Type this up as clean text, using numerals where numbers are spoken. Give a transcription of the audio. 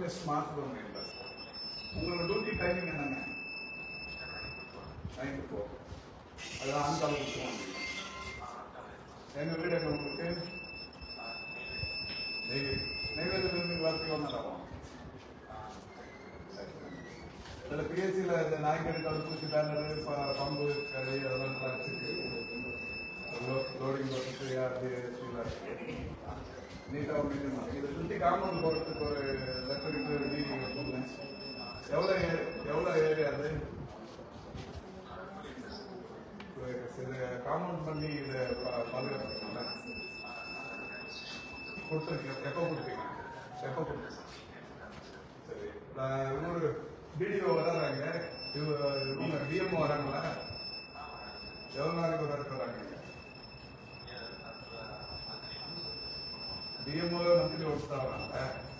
Next மாதம் உங்களோட duty timing என்னங்க? 9 to 4. அதான் அந்த அளவுக்கு எங்கள் வீடு எங்கே உங்களுக்கு நெய்வேலியிலிருந்து வளர்த்தி வந்தாலும் அதில் பிஎஸ்சியில் இந்த நாய்க்கறி தடுப்பூசி பேனர் பம்பு கறி அதெல்லாம் நல்லா வச்சுருக்கு. லோடிங் பஸ்ஸு நீட்டாக மெயின்டைன் இதை சுற்றி காம்பவுண்ட் போகிறதுக்கு ஒரு லெட்டருக்கு வீடியோ கொடுங்க. எவ்வளோ ஏரியா அது? இதை காம்பவுண்ட் பண்ணி இதை பாதுகாத்துக்கணும்ல. கொடுத்துருக்கீங்க. எப்போ கொடுப்பீங்க? சரி. இன்னொரு வீடியோ வராங்க. இவங்க டிஎம்ஓ வராங்களா? எவ்வளோ நாளைக்கு ஒரு இடத்துல வராங்க? டிஎம்ஓ மந்த்லி ஒர்க் தான் வராங்க.